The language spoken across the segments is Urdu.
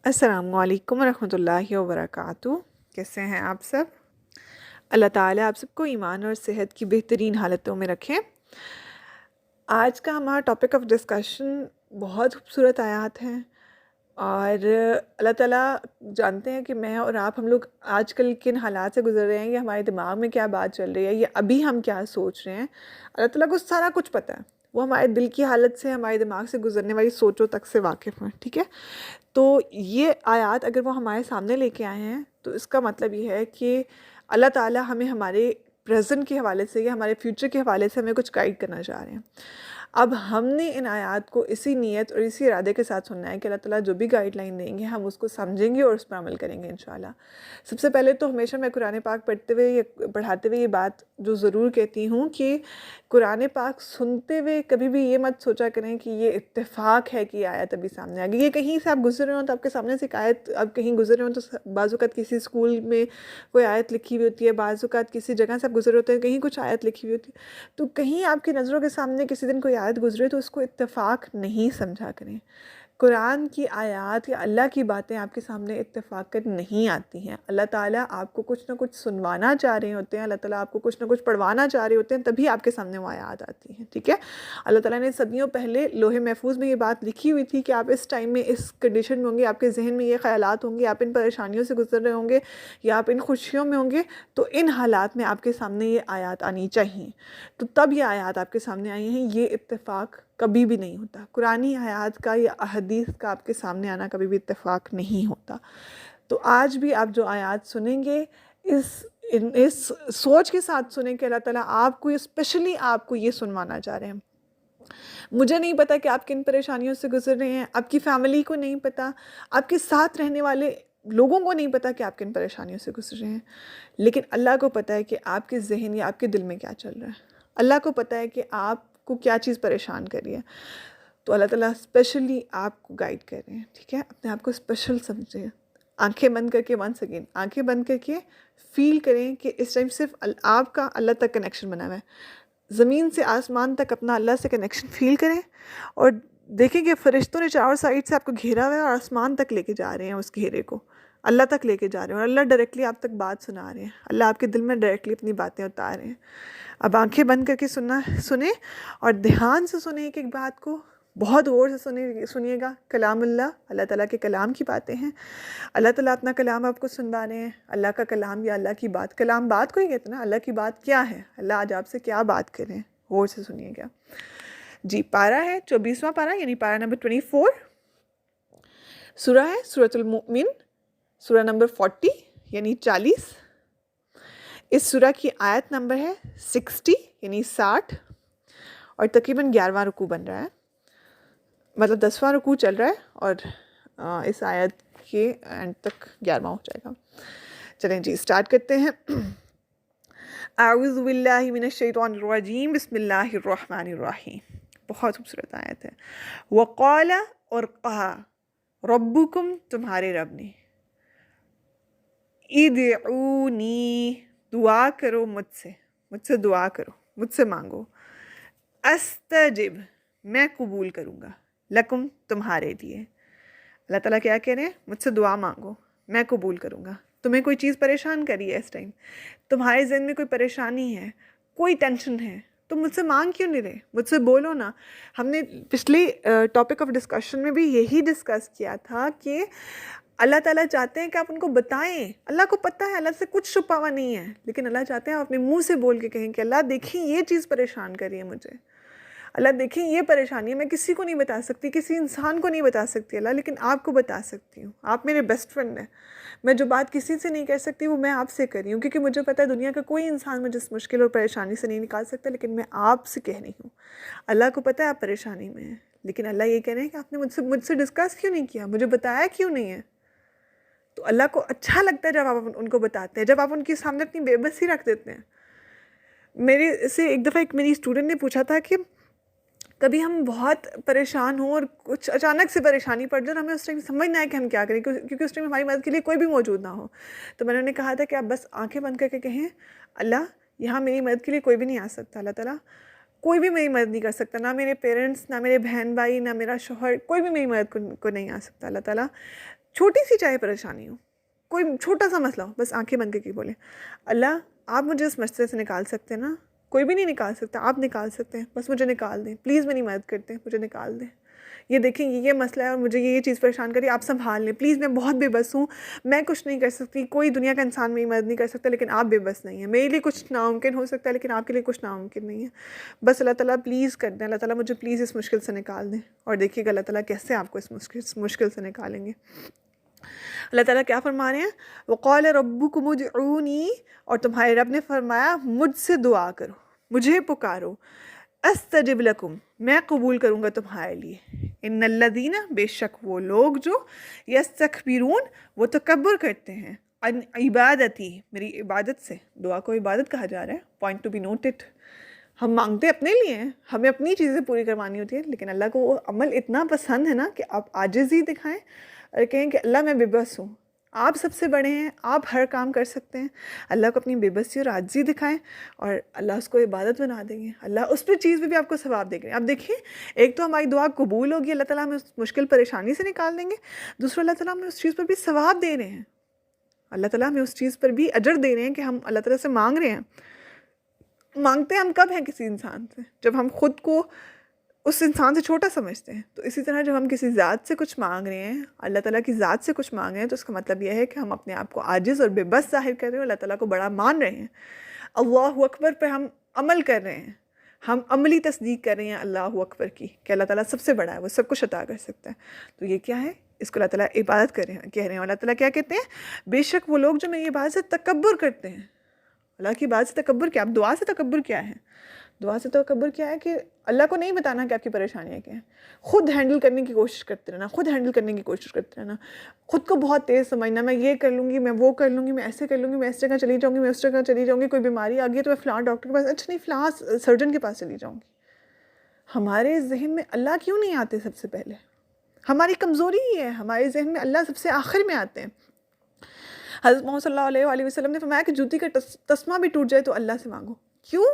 السلام علیکم ورحمۃ اللہ وبرکاتہ. کیسے ہیں آپ سب؟ اللہ تعالیٰ آپ سب کو ایمان اور صحت کی بہترین حالتوں میں رکھیں. آج کا ہمارا ٹاپک آف ڈسکشن بہت خوبصورت آیات ہیں، اور اللہ تعالیٰ جانتے ہیں کہ میں اور آپ ہم لوگ آج کل کن حالات سے گزر رہے ہیں، یا ہمارے دماغ میں کیا بات چل رہی ہے، یا ابھی ہم کیا سوچ رہے ہیں. اللہ تعالیٰ کو سارا کچھ پتہ ہے. وہ ہمارے دل کی حالت سے، ہمارے دماغ سے گزرنے والی سوچوں تک سے واقف ہیں. ٹھیک ہے، تو یہ آیات اگر وہ ہمارے سامنے لے کے آئے ہیں تو اس کا مطلب یہ ہے کہ اللہ تعالیٰ ہمیں ہمارے پریزنٹ کے حوالے سے یا ہمارے فیوچر کے حوالے سے ہمیں کچھ گائیڈ کرنا چاہ رہے ہیں. اب ہم نے ان آیات کو اسی نیت اور اسی ارادے کے ساتھ سننا ہے کہ اللہ تعالیٰ جو بھی گائیڈ لائن دیں گے ہم اس کو سمجھیں گے اور اس پر عمل کریں گے انشاءاللہ. سب سے پہلے تو ہمیشہ میں قرآن پاک پڑھتے ہوئے یا پڑھاتے ہوئے یہ بات جو ضرور کہتی ہوں کہ قرآن پاک سنتے ہوئے کبھی بھی یہ مت سوچا کریں کہ یہ اتفاق ہے کہ یہ آیت ابھی سامنے آ گئی. یہ کہیں سے آپ گزر رہے ہوں تو آپ کے سامنے سے ایک آیت، اب کہیں گزر رہے ہوں تو بعض اوقات کسی اسکول میں کوئی آیت لکھی ہوئی ہوتی ہے، بعض اوقات کسی جگہ سے آپ گزر ہوتے ہیں کہیں کچھ آیت لکھی ہوئی ہوتی ہے، تو کہیں آپ کی نظروں کے سامنے کسی دن کوئی آیت گزرے تو اس کو اتفاق نہیں سمجھا کریں. قرآن کی آیات یا اللہ کی باتیں آپ کے سامنے اتفاقاً نہیں آتی ہیں. اللہ تعالیٰ آپ کو کچھ نہ کچھ سنوانا چاہ رہے ہوتے ہیں، اللہ تعالیٰ آپ کو کچھ نہ کچھ پڑھوانا چاہ رہے ہوتے ہیں، تبھی آپ کے سامنے وہ آیات آتی ہیں. ٹھیک ہے، اللہ تعالیٰ نے صدیوں پہلے لوح محفوظ میں یہ بات لکھی ہوئی تھی کہ آپ اس ٹائم میں اس کنڈیشن میں ہوں گے، آپ کے ذہن میں یہ خیالات ہوں گے، آپ ان پریشانیوں سے گزر رہے ہوں گے یا آپ ان خوشیوں میں ہوں گے، تو ان حالات میں آپ کے سامنے یہ آیات آنی چاہیے. تو تب یہ آیات آپ کے سامنے آئی ہیں. یہ اتفاق کبھی بھی نہیں ہوتا. قرآنی آیات کا یا احادیث کا آپ کے سامنے آنا کبھی بھی اتفاق نہیں ہوتا. تو آج بھی آپ جو آیات سنیں گے اس سوچ کے ساتھ سنیں کہ اللہ تعالیٰ آپ کو اسپیشلی آپ کو یہ سنوانا چاہ رہے ہیں. مجھے نہیں پتا کہ آپ کن پریشانیوں سے گزر رہے ہیں، آپ کی فیملی کو نہیں پتا، آپ کے ساتھ رہنے والے لوگوں کو نہیں پتا کہ آپ کن پریشانیوں سے گزر رہے ہیں، لیکن اللہ کو پتہ ہے کہ آپ کے ذہن یا آپ کے دل میں کیا چل رہا ہے. اللہ کو پتہ ہے کہ آپ کو کیا چیز پریشان کر رہی ہے. تو اللہ تعالیٰ اسپیشلی آپ کو گائیڈ کر رہے ہیں. ٹھیک ہے، اپنے آپ کو اسپیشل سمجھیں. آنکھیں بند کر کے ونس اگین آنکھیں بند کر کے فیل کریں کہ اس ٹائم صرف آپ کا اللہ تک کنیکشن بنا ہوا ہے. زمین سے آسمان تک اپنا اللہ سے کنیکشن فیل کریں، اور دیکھیں کہ فرشتوں نے چاروں سائڈ سے آپ کو گھیرا ہوا ہے اور آسمان تک لے کے جا رہے ہیں، اس گھیرے کو اللہ تک لے کے جا رہے ہیں، اور اللہ ڈائریکٹلی آپ تک بات سنا رہے ہیں. اللہ آپ کے دل میں ڈائریکٹلی اپنی باتیں اتار رہے ہیں. اب آنکھیں بند کر کے سنیں اور دھیان سے سنیں ایک ایک بات کو، بہت غور سے سنیے گا. کلام اللہ تعالیٰ کے کلام کی باتیں ہیں. اللہ تعالیٰ اپنا کلام آپ کو سنوا رہے ہیں. اللہ کا کلام یا اللہ کی بات، کلام بات کو ہی کہتے ہیں نا. اللہ کی بات کیا ہے، اللہ آج آپ سے کیا بات کریں، غور سے سنیے گا. جی، پارہ ہے 24واں پارہ، یعنی پارہ نمبر 24. سورہ ہے سورۃ المؤمن، سورہ نمبر 40 یعنی 40. اس سورہ کی آیت نمبر ہے 60 یعنی 60، اور تقریباً 11واں رکوع بن رہا ہے، مطلب 10واں رکوع چل رہا ہے، اور اس آیت کے اینڈ تک 11واں ہو جائے گا. چلیں جی اسٹارٹ کرتے ہیں. اعوذ باللہ من الشیطان الرجیم، بسم اللہ الرحمن الرحیم. بہت خوبصورت آیت ہے. وقال، اور کہا، ربکم، تمہارے رب نے، ادعونی، دعا کرو مجھ سے دعا کرو، مجھ سے مانگو، استجب، میں قبول کروں گا، لکم، تمہارے لیے. اللہ تعالیٰ کیا کہہ رہے ہیں؟ مجھ سے دعا مانگو، میں قبول کروں گا. تمہیں کوئی چیز پریشان کری ہے اس ٹائم، تمہارے ذہن میں کوئی پریشانی ہے، کوئی ٹینشن ہے، تو مجھ سے مانگ کیوں نہیں رہے؟ مجھ سے بولو نا. ہم نے پچھلے ٹاپک آف ڈسکشن میں بھی یہی ڈسکس کیا تھا کہ اللہ تعالیٰ چاہتے ہیں کہ آپ ان کو بتائیں. اللہ کو پتہ ہے، اللہ سے کچھ چھپا ہوا نہیں ہے، لیکن اللہ چاہتے ہیں آپ اپنے منہ سے بول کے کہیں کہ اللہ دیکھیں یہ چیز پریشان کر رہی ہے مجھے، اللہ دیکھیں یہ پریشانی ہے، میں کسی کو نہیں بتا سکتی، کسی انسان کو نہیں بتا سکتی اللہ، لیکن آپ کو بتا سکتی ہوں. آپ میرے بیسٹ فرینڈ ہیں. میں جو بات کسی سے نہیں کر سکتی وہ میں آپ سے کر رہی ہوں، کیونکہ مجھے پتہ ہے دنیا کا کوئی انسان مجھے اس مشکل اور پریشانی سے نہیں نکال سکتا، لیکن میں آپ سے کہہ رہی ہوں. اللہ کو پتہ ہے آپ پریشانی میں ہیں، لیکن اللہ یہ کہہ رہے ہیں کہ آپ نے مجھ سے ڈسکس کیوں نہیں کیا، مجھے بتایا کیوں نہیں ہے. تو اللہ کو اچھا لگتا ہے جب آپ ان کو بتاتے ہیں، جب آپ ان کے سامنے اپنی بے بسی رکھ دیتے ہیں. میرے سے ایک دفعہ ایک میری اسٹوڈنٹ نے پوچھا تھا کہ کبھی ہم بہت پریشان ہوں اور کچھ اچانک سے پریشانی پڑ جائے اور ہمیں اس ٹائم سمجھ نہ آئے کہ ہم کیا کریں، کیونکہ اس ٹائم ہماری مدد کے لیے کوئی بھی موجود نہ ہو. تو میں نے انہیں کہا تھا کہ آپ بس آنکھیں بند کر کے کہیں، اللہ یہاں میری مدد کے لیے کوئی بھی نہیں آ سکتا. اللہ تعالیٰ کوئی بھی میری مدد نہیں کر سکتا، نہ میرے پیرنٹس، نہ میرے بہن بھائی، نہ میرا شوہر، کوئی بھی میری مدد کو نہیں آ سکتا۔ اللہ تعالیٰ چھوٹی سی چاہے پریشانی ہو، کوئی چھوٹا سا مسئلہ ہو، بس آنکھیں بند کر کے بولیں اللہ آپ مجھے اس مسئلے سے نکال سکتے ہیں نا، کوئی بھی نہیں نکال سکتا، آپ نکال سکتے ہیں، بس مجھے نکال دیں، پلیز میری مدد کرتے ہیں، مجھے نکال دیں، یہ دیکھیں یہ مسئلہ ہے اور مجھے یہ چیز پریشان کری، آپ سنبھال لیں پلیز، میں بہت بے بس ہوں، میں کچھ نہیں کر سکتی، کوئی دنیا کا انسان میری مدد نہیں کر سکتا، لیکن آپ بے بس نہیں ہیں، میرے لیے کچھ ناممکن ہو سکتا ہے لیکن آپ کے لیے کچھ ناممکن نہیں ہے، بس اللہ تعالیٰ پلیز کر دیں، اللہ تعالیٰ مجھے پلیز اس مشکل سے نکال دیں۔ اور دیکھیے گا اللہ تعالیٰ کیسے آپ کو اس مشکل سے نکالیں گے۔ اللہ تعالیٰ کیا فرما رہے ہیں؟ وَقَالَ رَبُّكُمُ ادْعُونِي، اور تمہارے رب نے فرمایا مجھ سے دعا کرو، مجھے پکارو، استجب لکم، میں قبول کروں گا تمہارے لیے، ان الذین، بے شک وہ لوگ جو یستکبرون، وہ تکبر کرتے ہیں، عن عبادتی، میری عبادت سے، دعا کو عبادت کہا جا رہا ہے، پوائنٹ ٹو بی نوٹڈ۔ ہم مانگتے اپنے لیے ہیں، ہمیں اپنی چیزیں پوری کروانی ہوتی ہے، لیکن اللہ کو وہ عمل اتنا پسند ہے نا کہ آپ عاجزی دکھائیں اور کہیں کہ اللہ میں بے بس ہوں، آپ سب سے بڑے ہیں، آپ ہر کام کر سکتے ہیں، اللہ کو اپنی بے بسی اور عاجزی دکھائیں اور اللہ اس کو عبادت بنا دیں گے، اللہ اس پہ چیز بھی آپ کو ثواب دے گے۔ اب دیکھیں ایک تو ہماری دعا قبول ہوگی، اللہ تعالیٰ ہمیں اس مشکل پریشانی سے نکال دیں گے، دوسرا اللہ تعالیٰ ہمیں اس چیز پر بھی ثواب دے رہے ہیں، اللہ تعالیٰ ہمیں اس چیز پر بھی اجر دے رہے ہیں کہ ہم اللہ تعالیٰ سے مانگ رہے ہیں۔ مانگتے ہم کب ہیں کسی انسان سے؟ جب ہم خود کو اس انسان سے چھوٹا سمجھتے ہیں، تو اسی طرح جب ہم کسی ذات سے کچھ مانگ رہے ہیں، اللہ تعالیٰ کی ذات سے کچھ مانگ رہے ہیں، تو اس کا مطلب یہ ہے کہ ہم اپنے آپ کو عاجز اور بے بس ظاہر کر رہے ہیں، اللہ تعالیٰ کو بڑا مان رہے ہیں، اللہ اکبر پہ ہم عمل کر رہے ہیں، ہم عملی تصدیق کر رہے ہیں اللہ اکبر کی کہ اللہ تعالیٰ سب سے بڑا ہے، وہ سب کچھ عطا کر سکتا ہے۔ تو یہ کیا ہے؟ اس کو اللہ تعالیٰ عبادت کہہ رہے ہیں۔ اللہ تعالیٰ کیا کہتے ہیں؟ بے شک وہ لوگ جو میری عبادت سے تکبر کرتے ہیں۔ اللہ کی عبادت سے تکبر کیا؟ اب دعا سے تکبر کیا ہے؟ دعا سے تکبر کیا ہے کہ اللہ کو نہیں بتانا کہ آپ کی پریشانیاں کیا ہیں، خود ہینڈل کرنے کی کوشش کرتے رہنا، خود ہینڈل کرنے کی کوشش کرتے رہنا، خود کو بہت تیز سمجھنا، میں یہ کر لوں گی، میں وہ کر لوں گی، میں ایسے کر لوں گی، میں اس جگہ چلی جاؤں گی، میں اس جگہ چلی جاؤں گی، کوئی بیماری آ گئی ہے تو میں فلاں ڈاکٹر کے پاس، اچھا نہیں فلاں سرجن کے پاس چلی جاؤں گی۔ ہمارے ذہن میں اللہ کیوں نہیں آتے سب سے پہلے؟ ہماری کمزوری ہی ہے، ہمارے ذہن میں اللہ سب سے آخر میں آتے ہیں۔ حضرت محمد صلی اللہ علیہ وآلہ وسلم نے فرمایا کہ جوتی کا تسمہ بھی ٹوٹ جائے تو اللہ سے مانگو۔ کیوں؟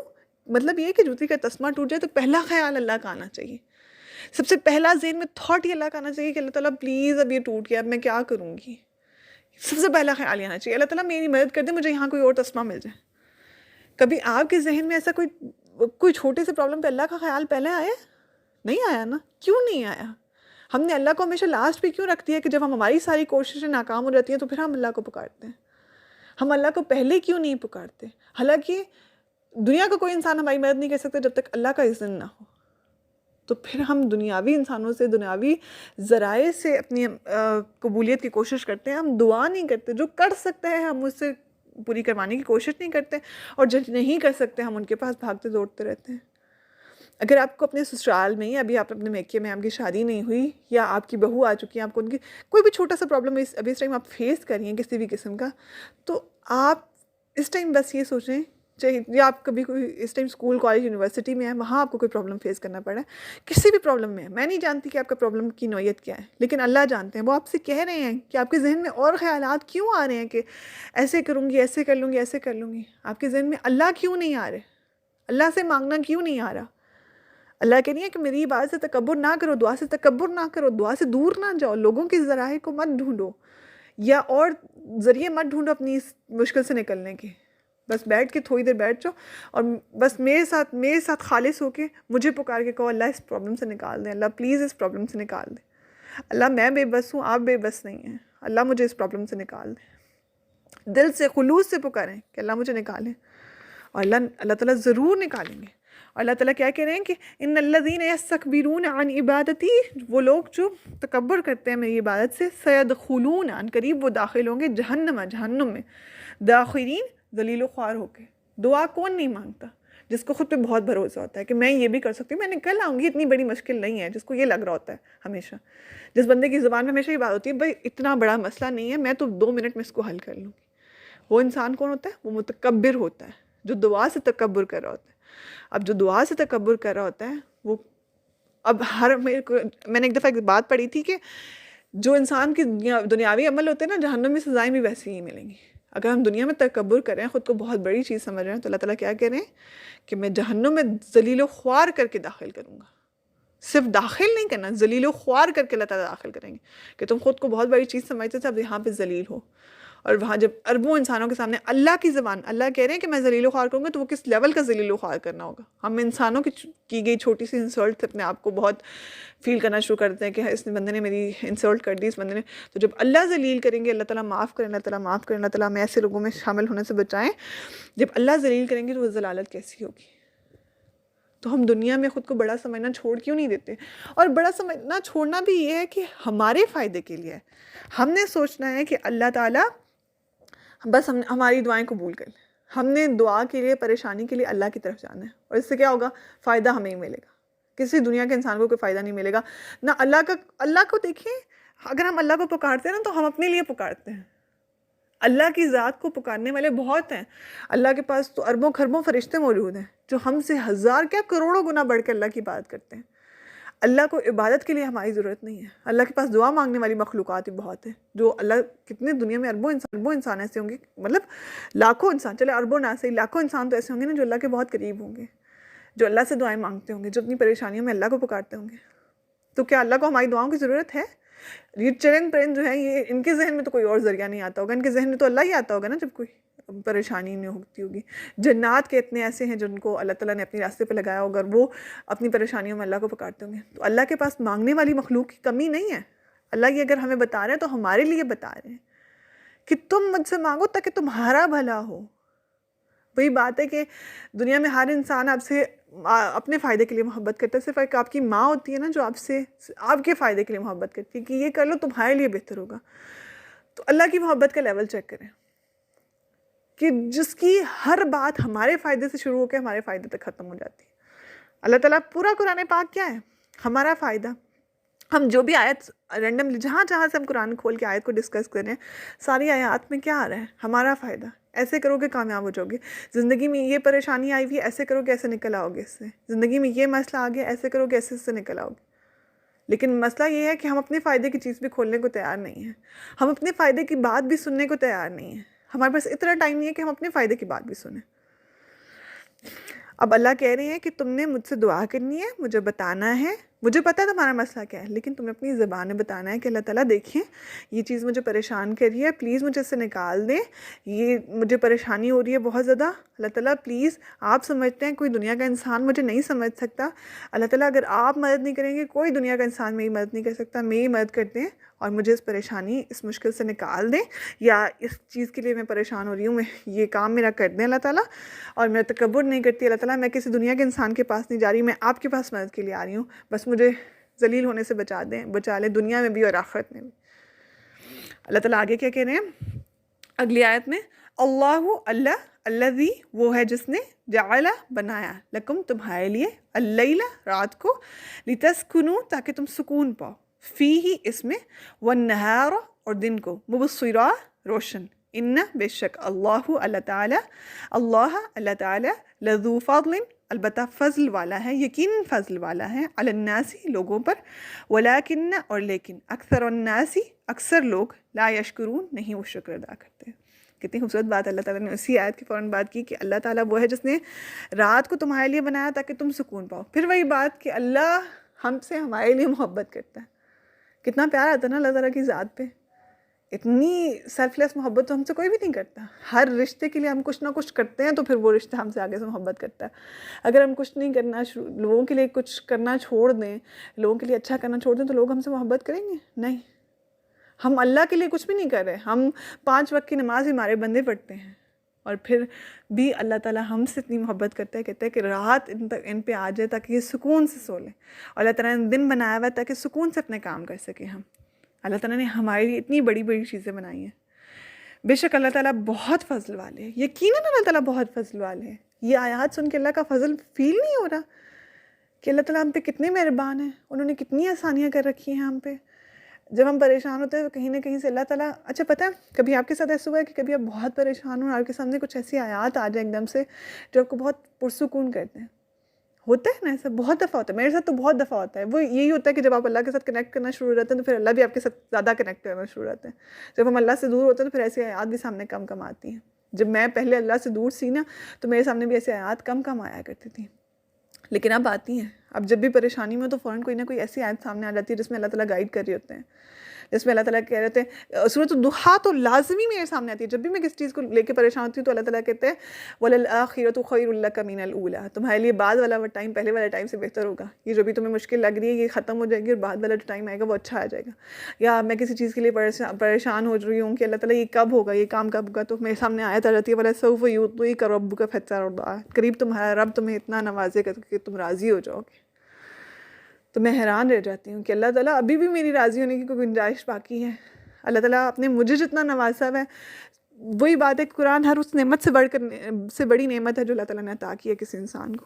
مطلب یہ کہ جوتی کا تسمہ ٹوٹ جائے تو پہلا خیال اللہ کا آنا چاہیے، سب سے پہلا ذہن میں تھاٹ ہی اللہ کا آنا چاہیے کہ اللہ تعالیٰ پلیز اب یہ ٹوٹ گیا، اب میں کیا کروں گی، سب سے پہلا خیال یہ آنا چاہیے اللہ تعالیٰ میری مدد کر دے، مجھے یہاں کوئی اور تسمہ مل جائے۔ کبھی آپ کے ذہن میں ایسا کوئی چھوٹے سے پرابلم پہ اللہ کا خیال پہلے آیا؟ نہیں آیا نا؟ کیوں نہیں آیا؟ ہم نے اللہ کو ہمیشہ لاسٹ پہ کیوں رکھ دیا کہ جب ہماری ساری کوششیں ناکام ہو جاتی ہیں تو پھر ہم اللہ کو پکارتے ہیں؟ ہم اللہ کو پہلے کیوں نہیں پکارتے؟ حالانکہ دنیا کا کوئی انسان ہماری مدد نہیں کر سکتا جب تک اللہ کا اذن نہ ہو، تو پھر ہم دنیاوی انسانوں سے، دنیاوی ذرائع سے اپنی قبولیت کی کوشش کرتے ہیں، ہم دعا نہیں کرتے، جو کر سکتے ہیں ہم اس سے پوری کروانے کی کوشش نہیں کرتے، اور جو نہیں کر سکتے ہم ان کے پاس بھاگتے دوڑتے رہتے ہیں۔ اگر آپ کو اپنے سسرال میں، ابھی آپ اپنے میکے میں، آپ کی شادی نہیں ہوئی یا آپ کی بہو آ چکی ہے، آپ کو ان کی کوئی بھی چھوٹا سا پرابلم ابھی اس ٹائم آپ فیس کر رہی ہیں کسی بھی قسم کا، تو آپ اس ٹائم بس یہ سوچیں، چاہے یا آپ کبھی کوئی اس ٹائم اسکول کالج یونیورسٹی میں ہے، وہاں آپ کو کوئی پرابلم فیس کرنا پڑا ہے، کسی بھی پرابلم میں، میں نہیں جانتی کہ آپ کا پرابلم کی نوعیت کیا ہے، لیکن اللہ جانتے ہیں، وہ آپ سے کہہ رہے ہیں کہ آپ کے ذہن میں اور خیالات کیوں آ رہے ہیں کہ ایسے کروں گی، ایسے کر لوں گی، ایسے کر لوں گی، آپ کے ذہن میں اللہ کیوں نہیں آ رہے؟ اللہ سے مانگنا کیوں نہیں آ رہا؟ اللہ کہہ رہی ہے کہ میری عبادت سے تکبر نہ کرو، دعا سے تکبر نہ کرو، دعا سے دور نہ جاؤ، لوگوں کی ذرائع کو مت ڈھونڈو یا اور ذریعے مت ڈھونڈو اپنی اس مشکل سے نکلنے کے، بس بیٹھ کے تھوڑی دیر بیٹھ جاؤ اور بس میرے ساتھ خالص ہو کے مجھے پکار کے کہو اللہ اس پرابلم سے نکال دیں، اللہ پلیز اس پرابلم سے نکال دیں، اللہ میں بے بس ہوں، آپ بے بس نہیں ہیں، اللہ مجھے اس پرابلم سے نکال دیں، دل سے خلوص سے پکاریں کہ اللہ مجھے نکالیں، اور اللہ تعالیٰ ضرور نکالیں گے۔ اور اللہ تعالیٰ کیا کہہ رہے ہیں کہ ان الذین یستکبرون عن عبادتی، وہ لوگ جو تکبر کرتے ہیں میری عبادت سے، سیدخلون، عن قریب وہ داخل ہوں گے جہنم میں، داخرین، ذلیل و خوار ہو کے۔ دعا کون نہیں مانگتا؟ جس کو خود پہ بہت بھروسہ ہوتا ہے کہ میں یہ بھی کر سکتی ہوں، میں نکل آؤں گی، اتنی بڑی مشکل نہیں ہے، جس کو یہ لگ رہا ہوتا ہے ہمیشہ، جس بندے کی زبان میں ہمیشہ یہ بات ہوتی ہے بھائی اتنا بڑا مسئلہ نہیں ہے، میں تو 2 منٹ میں اس کو حل کر لوں گی، وہ انسان کون ہوتا ہے؟ وہ متکبر ہوتا ہے، جو دعا سے تکبر کر رہا ہوتا ہے۔ اب جو دعا سے تکبر کر رہا ہوتا ہے وہ اب میں نے ایک دفعہ ایک بات پڑھی تھی کہ جو انسان کی دنیاوی عمل ہوتے ہیں نا، جہنم میں سزائیں بھی ویسے ہی ملیں گی۔ اگر ہم دنیا میں تکبر کریں، خود کو بہت بڑی چیز سمجھ رہے ہیں، تو اللہ تعالیٰ کیا کہہ رہے ہیں کہ میں جہنم میں ذلیل و خوار کر کے داخل کروں گا. صرف داخل نہیں کرنا، ذلیل و خوار کر کے اللہ تعالیٰ داخل کریں گے کہ تم خود کو بہت بڑی چیز سمجھتے تھے، اب یہاں پہ ذلیل ہو. اور وہاں جب اربوں انسانوں کے سامنے اللہ کی زبان، اللہ کہہ رہے ہیں کہ میں ذلیل و خوار کروں گا، تو وہ کس لیول کا ذلیل و خوار کرنا ہوگا. ہم انسانوں کی گئی چھوٹی سی انسلٹ سے اپنے آپ کو بہت فیل کرنا شروع کرتے ہیں کہ اس بندے نے میری انسلٹ کر دی، اس بندے نے. تو جب اللہ ذلیل کریں گے، اللہ تعالیٰ معاف کریں، اللہ تعالیٰ معاف کریں، اللہ تعالیٰ ہمیں ایسے لوگوں میں شامل ہونے سے بچائیں. جب اللہ ذلیل کریں گے تو وہ ذلالت کیسی ہوگی. تو ہم دنیا میں خود کو بڑا سمجھنا چھوڑ کیوں نہیں دیتے؟ اور بڑا سمجھنا چھوڑنا بھی یہ ہے کہ ہمارے فائدے کے لیے ہے. ہم نے سوچنا ہے کہ اللہ تعالیٰ بس ہماری دعائیں قبول کر لیں. ہم نے دعا کے لیے، پریشانی کے لیے اللہ کی طرف جانا ہے، اور اس سے کیا ہوگا؟ فائدہ ہمیں ہی ملے گا. کسی دنیا کے انسان کو کوئی فائدہ نہیں ملے گا نہ اللہ کو. دیکھیں، اگر ہم اللہ کو پکارتے ہیں نا، تو ہم اپنے لیے پکارتے ہیں. اللہ کی ذات کو پکارنے والے بہت ہیں. اللہ کے پاس تو اربوں خربوں فرشتے موجود ہیں جو ہم سے ہزار کیا کروڑوں گنا بڑھ کے اللہ کی عبادت کرتے ہیں. اللہ کو عبادت کے لیے ہماری ضرورت نہیں ہے. اللہ کے پاس دعا مانگنے والی مخلوقات ہی بہت ہیں. جو اللہ، کتنے دنیا میں اربوں انسان ایسے ہوں گے، مطلب لاکھوں انسان، چلے اربوں نہ صحیح، لاکھوں انسان تو ایسے ہوں گے نا جو اللہ کے بہت قریب ہوں گے، جو اللہ سے دعائیں مانگتے ہوں گے، جو اپنی پریشانیوں میں اللہ کو پکارتے ہوں گے. تو کیا اللہ کو ہماری دعاؤں کی ضرورت ہے؟ یہ چرند پرند جو ہیں، یہ ان کے ذہن میں تو کوئی اور ذریعہ نہیں آتا ہوگا. ان کے ذہن میں تو اللہ ہی آتا ہوگا نا جب کوئی پریشانی نہیں ہوتی ہوگی. جنات کے اتنے ایسے ہیں جن کو اللہ تعالیٰ نے اپنی راستے پہ لگایا ہوگا، اور وہ اپنی پریشانیوں میں اللہ کو پکارتے ہوں گے. تو اللہ کے پاس مانگنے والی مخلوق کی کمی نہیں ہے. اللہ یہ اگر ہمیں بتا رہے ہیں تو ہمارے لیے بتا رہے ہیں کہ تم مجھ سے مانگو تاکہ تمہارا بھلا ہو. وہی بات ہے کہ دنیا میں ہر انسان آپ سے اپنے فائدے کے لیے محبت کرتا ہے. صرف ایک آپ کی ماں ہوتی ہے نا جو آپ سے آپ کے فائدے کے لیے محبت کرتی ہے کہ یہ کر لو تمہارے لیے بہتر ہوگا. تو اللہ کی محبت کا لیول چیک کریں کہ جس کی ہر بات ہمارے فائدے سے شروع ہو کے ہمارے فائدے تک ختم ہو جاتی ہے. اللہ تعالیٰ پورا قرآن پاک کیا ہے؟ ہمارا فائدہ. ہم جو بھی آیت رینڈملی جہاں سے ہم قرآن کھول کے آیت کو ڈسکس کریں، ساری آیات میں کیا آ رہا ہے؟ ہمارا فائدہ. ایسے کرو گے کامیاب ہو جاؤ گے. زندگی میں یہ پریشانی آئی ہوئی ہے، ایسے کرو گے ایسے نکل آؤ گے اس سے. زندگی میں یہ مسئلہ آ گیا، ایسے کرو گے ایسے سے نکل آؤ گے. لیکن مسئلہ یہ ہے کہ ہم اپنے فائدے کی چیز بھی کھولنے کو تیار نہیں ہیں. ہم اپنے فائدے کی بات بھی سننے کو تیار نہیں ہیں. ہمارے پاس اتنا ٹائم نہیں ہے کہ ہم اپنے فائدے کی بات بھی سنیں. اب اللہ کہہ رہے ہیں کہ تم نے مجھ سے دعا کرنی ہے، مجھے بتانا ہے. مجھے پتہ ہے تمہارا مسئلہ کیا ہے، لیکن تمہیں اپنی زبان میں بتانا ہے کہ اللہ تعالیٰ دیکھیں یہ چیز مجھے پریشان کر رہی ہے، پلیز مجھے اس سے نکال دیں. یہ مجھے پریشانی ہو رہی ہے بہت زیادہ. اللہ تعالیٰ پلیز، آپ سمجھتے ہیں کوئی دنیا کا انسان مجھے نہیں سمجھ سکتا. اللہ تعالیٰ اگر آپ مدد نہیں کریں گے، کوئی دنیا کا انسان میری مدد نہیں کر سکتا. میری مدد کر دیں اور مجھے اس پریشانی، اس مشکل سے نکال دیں، یا اس چیز کے لیے میں پریشان ہو رہی ہوں، میں یہ کام میرا کر دیں اللہ تعالیٰ. اور میں تکبر نہیں کرتی اللہ تعالیٰ، میں کسی دنیا کے انسان کے پاس نہیں جا رہی، میں آپ کے پاس مدد کے لیے آ رہی ہوں. بس مجھے ذلیل ہونے سے بچا لیں دنیا میں بھی اور آخرت میں بھی. اللہ تعالیٰ آگے کیا کہہ رہے ہیں اگلی آیت میں؟ اللہ الذی وہ ہے جس نے جعل بنایا لکم تمہارے لیے اللیل رات کو، لتسکنوا تاکہ تم سکون پاؤ، فیہ اس میں، والنہار اور دن کو، مبصرا روشن، ان بے شک اللہ تعالی لذو فضل البتہ فضل والا ہے، یقیناً فضل والا ہے، علی الناس لوگوں پر، ولیکن اور لیکن اکثر الناس اکثر لوگ لا یشکرون نہیں وہ شکر ادا کرتے. کتنی خوبصورت بات اللہ تعالیٰ نے اسی آیت کی فوراً بات کی کہ اللہ تعالیٰ وہ ہے جس نے رات کو تمہارے لیے بنایا تاکہ تم سکون پاؤ. پھر وہی بات کہ اللہ ہم سے ہمارے لیے محبت کرتا ہے. کتنا پیار آتا ہے نا اللہ تعالیٰ کی ذات پہ. اتنی سیلف لیس محبت تو ہم سے کوئی بھی نہیں کرتا. ہر رشتے کے لیے ہم کچھ نہ کچھ کرتے ہیں تو پھر وہ رشتہ ہم سے آگے سے محبت کرتا ہے. اگر ہم کچھ نہیں کرنا، لوگوں کے لیے کچھ کرنا چھوڑ دیں، لوگوں کے لیے اچھا کرنا چھوڑ دیں، تو لوگ ہم سے محبت کریں گے؟ نہیں. ہم اللہ کے لیے کچھ بھی نہیں کر رہے. ہم 5 وقت کی نماز ہی ہمارے بندے پڑھتے ہیں، اور پھر بھی اللہ تعالیٰ ہم سے اتنی محبت کرتا ہے، کہتا ہے کہ رات ان پہ آ جائے تاکہ یہ سکون سے سو لیں. اور اللہ تعالیٰ نے دن بنایا ہوا ہے تاکہ سکون سے اپنے کام کر سکیں ہم. اللہ تعالیٰ نے ہمارے لیے اتنی بڑی بڑی چیزیں بنائی ہیں. بے شک اللہ تعالیٰ بہت فضل والے ہیں. یقیناً اللہ تعالیٰ بہت فضل والے ہیں. یہ آیات سن کے اللہ کا فضل فیل نہیں ہو رہا کہ اللہ تعالیٰ ہم پہ کتنے مہربان ہیں، انہوں نے کتنی آسانیاں کر رکھی ہیں ہم پہ. جب ہم پریشان ہوتے ہیں تو کہیں نہ کہیں سے اللہ تعالیٰ، اچھا پتہ ہے کبھی آپ کے ساتھ ایسا ہوا ہے کہ کبھی آپ بہت پریشان ہوں اور آپ کے سامنے کچھ ایسی آیات آ جائیں ایک دم سے جو آپ کو بہت پرسکون کرتے ہیں، ہوتا ہے نا ایسا، بہت دفعہ ہوتا ہے، میرے ساتھ تو بہت دفعہ ہوتا ہے. وہ یہی ہوتا ہے کہ جب آپ اللہ کے ساتھ کنیکٹ کرنا شروع ہو جاتے ہیں تو پھر اللہ بھی آپ کے ساتھ زیادہ کنیکٹ کرنا شروع ہو جاتے ہیں. جب ہم اللہ سے دور ہوتے ہیں تو پھر ایسی آیات بھی سامنے کم کم آتی ہیں. جب میں پہلے اللہ سے دور سی نا تو میرے سامنے بھی ایسی آیات کم کم آیا کرتی تھی، لیکن اب آتی ہیں. اب جب بھی پریشانی میں ہو تو فوراً کوئی نہ کوئی ایسی آیت سامنے آ جاتی ہے جس میں اللہ تعالیٰ گائیڈ کر رہے ہوتے ہیں، جس میں اللہ تعالیٰ کہہ رہے ہوتے ہیں. سورۃ الضحیٰ تو لازمی میرے سامنے آتی ہے. جب بھی میں کسی چیز کو لے کے پریشان ہوتی ہوں تو اللہ تعالیٰ کہتے ہیں وَلَلْآخِرَةُ خَيْرٌ لَكَ مِنَ الْأُولَىٰ، تمہارے لیے بعد والا ٹائم پہلے والے ٹائم سے بہتر ہوگا. یہ جو بھی تمہیں مشکل لگ رہی ہے یہ ختم ہو جائے گی اور بعد والا جو ٹائم آئے گا وہ اچھا آ جائے گا. یا میں کسی چیز کے لیے پریشان ہو رہی ہوں کہ اللہ تعالیٰ یہ کب ہوگا، یہ کام کب ہوگا، تو میرے سامنے آیت آ جاتی ہے وَلَسَوْفَ يُعْطِيكَ رَبُّكَ فَتَرْضَىٰ، قریب تمہارا رب تمہیں اتنا نوازے گا کہ تم راضی ہو جاؤ گے. تو میں حیران رہ جاتی ہوں کہ اللہ تعالیٰ ابھی بھی میری راضی ہونے کی کوئی گنجائش باقی ہے. اللہ تعالیٰ آپ نے مجھے جتنا نوازا ہے، وہی بات ہے قرآن ہر اس نعمت سے بڑی نعمت ہے جو اللہ تعالیٰ نے عطا کی ہے کسی انسان کو.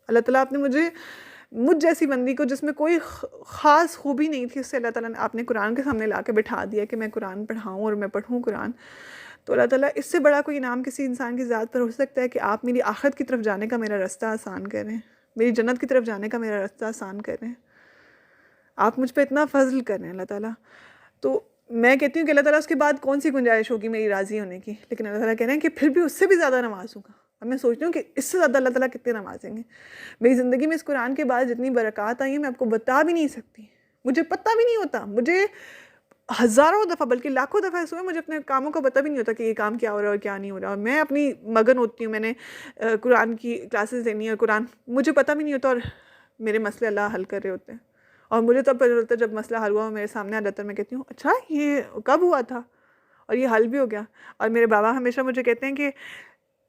اللہ تعالیٰ آپ نے مجھ جیسی بندی کو جس میں کوئی خاص خوبی نہیں تھی، اس سے اللہ تعالیٰ نے آپ نے قرآن کے سامنے لا کے بٹھا دیا کہ میں قرآن پڑھاؤں اور میں پڑھوں قرآن. تو اللہ تعالیٰ اس سے بڑا کوئی انعام کسی انسان کی ذات پر ہو سکتا ہے کہ آپ میری آخرت کی طرف جانے کا میرا رستہ آسان کریں، میری جنت کی طرف جانے کا میرا رستہ آسان کریں. آپ مجھ پہ اتنا فضل کر رہے ہیں اللہ تعالیٰ. تو میں کہتی ہوں کہ اللہ تعالیٰ اس کے بعد کون سی گنجائش ہوگی میری راضی ہونے کی، لیکن اللہ تعالیٰ کہہ رہے ہیں کہ پھر بھی اس سے بھی زیادہ نوازوں گا. اب میں سوچتی ہوں کہ اس سے زیادہ اللہ تعالیٰ کتنے نوازیں گے. میری زندگی میں اس قرآن کے بعد جتنی برکات آئی ہیں میں آپ کو بتا بھی نہیں سکتی. مجھے پتہ بھی نہیں ہوتا، مجھے ہزاروں دفعہ بلکہ لاکھوں دفعہ ایسے ہوئے مجھے اپنے کاموں کا پتہ بھی نہیں ہوتا کہ یہ کام کیا ہو رہا ہے اور کیا نہیں ہو رہا. اور میں اپنی مگن ہوتی ہوں، میں نے قرآن کی کلاسز دینی ہے اور قرآن مجھے پتہ بھی نہیں ہوتا اور میرے مسئلے اللہ حل کر رہے ہوتے ہیں. اور مجھے تب پتہ چلتا ہے جب مسئلہ حل ہوا میرے سامنے آ جاتا ہے، میں کہتی ہوں اچھا یہ کب ہوا تھا اور یہ حل بھی ہو گیا. اور میرے بابا ہمیشہ مجھے کہتے ہیں کہ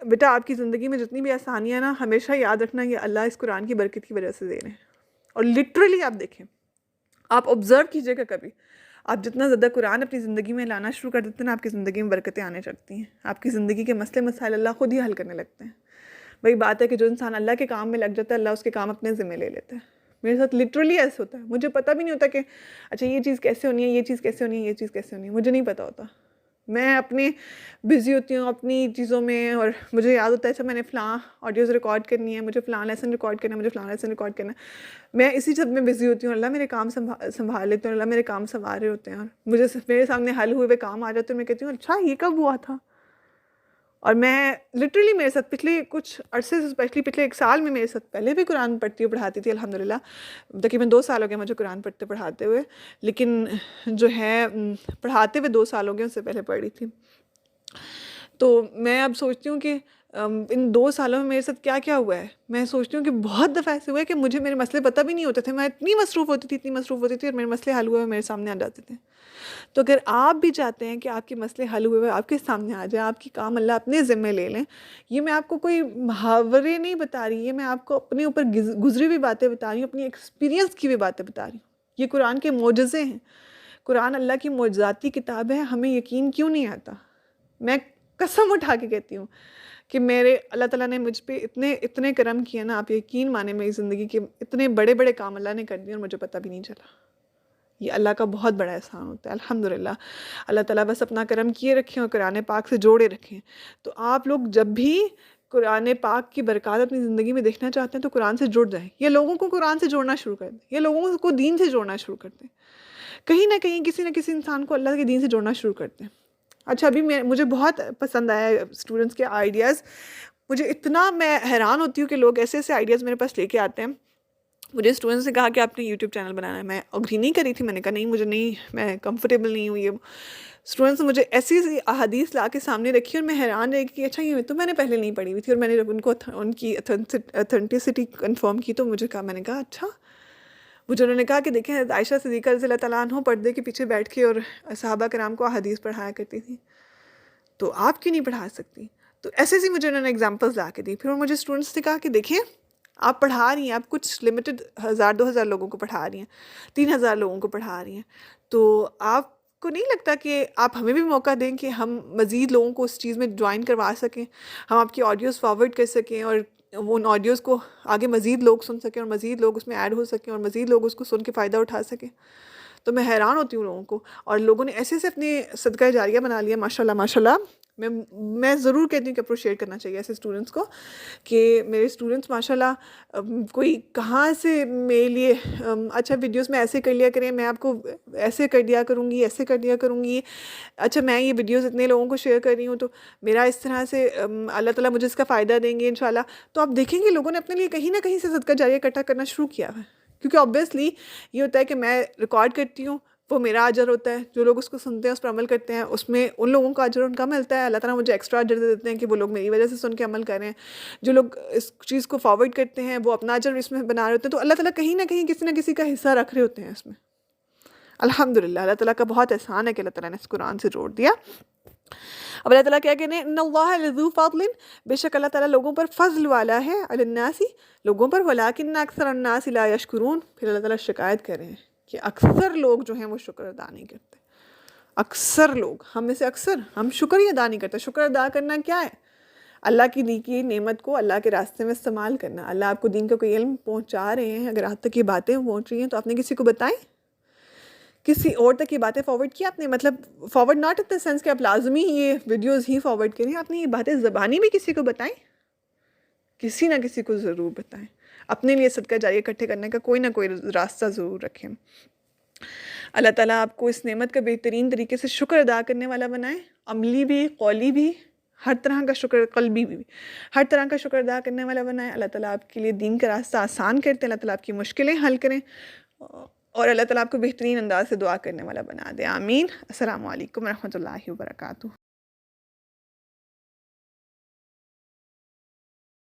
بیٹا آپ کی زندگی میں جتنی بھی آسانیاں نا ہمیشہ یاد رکھنا یہ اللہ اس قرآن کی برکت کی وجہ سے دے رہے ہیں. اور لٹرلی آپ دیکھیں، آپ آبزرو کیجئے گا کبھی آپ جتنا زیادہ قرآن اپنی زندگی میں لانا شروع کر دیتے ہیں نا آپ کی زندگی میں برکتیں آنے لگتی ہیں. آپ کی زندگی کے مسئلے مسائل اللہ خود ہی حل کرنے لگتے ہیں. وہی بات ہے کہ جو انسان اللہ کے کام میں لگ جاتا ہے اللہ اس کے کام اپنے ذمہ لے لیتا ہے. میرے ساتھ لٹرلی ایسے ہوتا ہے. مجھے پتہ بھی نہیں ہوتا کہ اچھا یہ چیز کیسے ہونی ہے، یہ چیز کیسے ہونی ہے، یہ چیز کیسے ہونی ہے، مجھے نہیں پتہ ہوتا. میں اپنی بزی ہوتی ہوں اپنی چیزوں میں اور مجھے یاد ہوتا ہے اچھا میں نے فلاں آڈیوز ریکارڈ کرنی ہے، مجھے فلاں لیسن ریکارڈ کرنا ہے، مجھے فلاں لیسن ریکارڈ کرنا ہے. میں اسی سب میں بزی ہوتی ہوں، اللہ میرے کام سنبھال لیتے ہیں، اللہ میرے کام سنبھال رہے ہوتے ہیں اور مجھے میرے سامنے حل ہوئے کام آ جاتے ہیں. میں کہتی ہوں اچھا یہ کب ہوا تھا. اور میں لٹرلی میرے ساتھ پچھلے کچھ عرصے سے اسپیشلی پچھلے 1 سال میں میرے ساتھ پہلے بھی قرآن پڑھتی پڑھاتی تھی الحمدللہ. تقریباً 2 سال ہو گئے مجھے قرآن پڑھاتے ہوئے، لیکن جو ہے پڑھاتے ہوئے 2 سال ہو گئے، اس سے پہلے پڑھ رہی تھی. تو میں اب سوچتی ہوں کہ ان 2 سالوں میں میرے ساتھ کیا کیا ہوا ہے. میں سوچتی ہوں کہ بہت دفعہ ایسے ہوا ہے کہ مجھے میرے مسئلے پتہ بھی نہیں ہوتے تھے. میں اتنی مصروف ہوتی تھی اور میرے مسئلے حل ہوئے میرے سامنے آ جاتے تھے. تو اگر آپ بھی چاہتے ہیں کہ آپ کے مسئلے حل ہوئے آپ کے سامنے آ جائیں، آپ کی کام اللہ اپنے ذمے لے لیں، یہ میں آپ کو کوئی محاورے نہیں بتا رہی، یہ میں آپ کو اپنے اوپر گزری ہوئی باتیں بتا رہی ہوں، اپنی ایکسپیرینس کی بھی باتیں بتا رہی ہوں. یہ قرآن کے معجزے ہیں. قرآن اللہ کی معجزاتی کتاب ہے. ہمیں یقین کیوں نہیں آتا؟ میں قسم اٹھا کے کہتی ہوں کہ میرے اللہ تعالیٰ نے مجھ پہ اتنے کرم کیے نا، آپ یقین مانیں میری زندگی کے اتنے بڑے بڑے کام اللہ نے کر دیے اور مجھے پتہ بھی نہیں چلا. یہ اللہ کا بہت بڑا احسان ہوتا ہے الحمدللہ. اللہ تعالیٰ بس اپنا کرم کیے رکھیں اور قرآن پاک سے جوڑے رکھیں. تو آپ لوگ جب بھی قرآن پاک کی برکات اپنی زندگی میں دیکھنا چاہتے ہیں تو قرآن سے جڑ جائیں، یا لوگوں کو قرآن سے جوڑنا شروع کر دیں، یا لوگوں کو دین سے جوڑنا شروع کر دیں. کہیں نہ کہیں کسی نہ کسی انسان کو اللہ کے دین سے جوڑنا شروع کرتے ہیں. اچھا ابھی مجھے بہت پسند آیا اسٹوڈنٹس کے آئیڈیاز. مجھے اتنا میں حیران ہوتی ہوں کہ لوگ ایسے ایسے آئیڈیاز میرے پاس لے کے آتے ہیں. مجھے اسٹوڈنٹس نے کہا کہ آپ نے یوٹیوب چینل بنانا ہے. میں اگری نہیں کری تھی، میں نے کہا نہیں مجھے نہیں، میں کمفرٹیبل نہیں ہوں. یہ اسٹوڈنٹس نے مجھے ایسی احادیث لا کے سامنے رکھی اور میں حیران رہی کہ اچھا یہ تو میں نے پہلے نہیں پڑھی ہوئی تھی. اور میں نے جب ان کو ان کی اتھینٹسٹی کنفرم کی تو میں نے کہا اچھا. مجھے انہوں نے کہا کہ دیکھیں عائشہ صدیقہ رضی اللہ تعالیٰ عنہ پردے کے پیچھے بیٹھ کے اور صحابہ کرام کو احادیث پڑھایا کرتی تھی، تو آپ کیوں نہیں پڑھا سکتی؟ تو ایسے مجھے انہوں نے ایگزامپلز لا کے دی. پھر مجھے اسٹوڈنٹس نے کہا کہ دیکھیں آپ پڑھا رہی ہیں، آپ کچھ لمیٹڈ 1000-2000 لوگوں کو پڑھا رہی ہیں، 3000 لوگوں کو پڑھا رہی ہیں، تو آپ کو نہیں لگتا کہ آپ ہمیں بھی موقع دیں کہ ہم مزید لوگوں کو اس چیز میں جوائن کروا سکیں، ہم آپ کی آڈیوز فارورڈ کر سکیں اور ان آڈیوز کو آگے مزید لوگ سن سکیں اور مزید لوگ اس میں ایڈ ہو سکیں اور مزید لوگ اس کو سن کے فائدہ اٹھا سکیں. تو میں حیران ہوتی ہوں لوگوں کو، اور لوگوں نے ایسے اپنے صدقہ جاریہ بنا لیا ماشاء اللہ. میں ضرور کہتی ہوں کہ اپروشیٹ کرنا چاہیے ایسے اسٹوڈنٹس کو کہ میرے اسٹوڈنٹس ماشاء اللہ کوئی کہاں سے میرے لیے اچھا ویڈیوز میں ایسے کر لیا کریں، میں آپ کو ایسے کر دیا کروں گی، ایسے کر دیا کروں گی، اچھا میں یہ ویڈیوز اتنے لوگوں کو شیئر کر رہی ہوں تو میرا اس طرح سے اللہ تعالیٰ مجھے اس کا فائدہ دیں گے انشاءاللہ. تو آپ دیکھیں گے لوگوں نے اپنے لیے کہیں نہ کہیں سے صدقہ جاریہ اکٹھا کرنا شروع کیا ہے، کیونکہ آبویسلی یہ ہوتا ہے کہ میں ریکارڈ کرتی ہوں، وہ میرا اجر ہوتا ہے، جو لوگ اس کو سنتے ہیں اس پر عمل کرتے ہیں اس میں ان لوگوں کا اجر ان کا ملتا ہے، اللہ تعالیٰ مجھے ایکسٹرا اجر دے دیتے ہیں کہ وہ لوگ میری وجہ سے سن کے عمل کر رہے ہیں. جو لوگ اس چیز کو فارورڈ کرتے ہیں وہ اپنا اجر اس میں بنا رہے ہوتے ہیں، تو اللہ تعالیٰ کہیں نہ کہیں کسی نہ کسی کا حصہ رکھ رہے ہوتے ہیں اس میں. الحمدللہ اللہ تعالیٰ کا بہت احسان ہے کہ اللہ تعالیٰ نے اس قرآن سے جوڑ دیا. اب اللہ تعالیٰ کیا کہنے ان اللہ لذو فضل، بے شک اللہ تعالیٰ لوگوں پر فضل والا ہے، علی الناس لوگوں پر، ولکن اکثر الناس لا یشکرون. پھر اللہ تعالیٰ شکایت کر رہے ہیں کہ اکثر لوگ جو ہیں وہ شکر ادا نہیں کرتے. اکثر لوگ، ہم میں سے اکثر، ہم شکر ہی ادا نہیں کرتے. شکر ادا کرنا کیا ہے؟ اللہ کی دی کی نعمت کو اللہ کے راستے میں استعمال کرنا. اللہ آپ کو دین کا کوئی علم پہنچا رہے ہیں، اگر آپ تک یہ باتیں پہنچ رہی ہیں تو آپ نے کسی کو بتائیں، کسی اور تک یہ باتیں فارورڈ کی آپ نے؟ مطلب forward not in the sense کہ آپ لازمی یہ ویڈیوز ہی فارورڈ کریں، آپ نے یہ باتیں زبانی بھی کسی کو بتائیں، کسی نہ کسی کو ضرور بتائیں. اپنے لیے صدقہ جاریہ اکٹھے کرنے کا کوئی نہ کوئی راستہ ضرور رکھیں. اللہ تعالیٰ آپ کو اس نعمت کا بہترین طریقے سے شکر ادا کرنے والا بنائے، عملی بھی، قولی بھی، ہر طرح کا شکر، قلبی بھی، ہر طرح کا شکر ادا کرنے والا بنائے. اللہ تعالیٰ آپ کے لیے دین کا راستہ آسان کرتے ہیں، اللہ تعالیٰ آپ کی مشکلیں حل کریں، اور اللہ تعالیٰ آپ کو بہترین انداز سے دعا کرنے والا بنا دے. آمین. السلام علیکم ورحمۃ اللہ وبرکاتہ.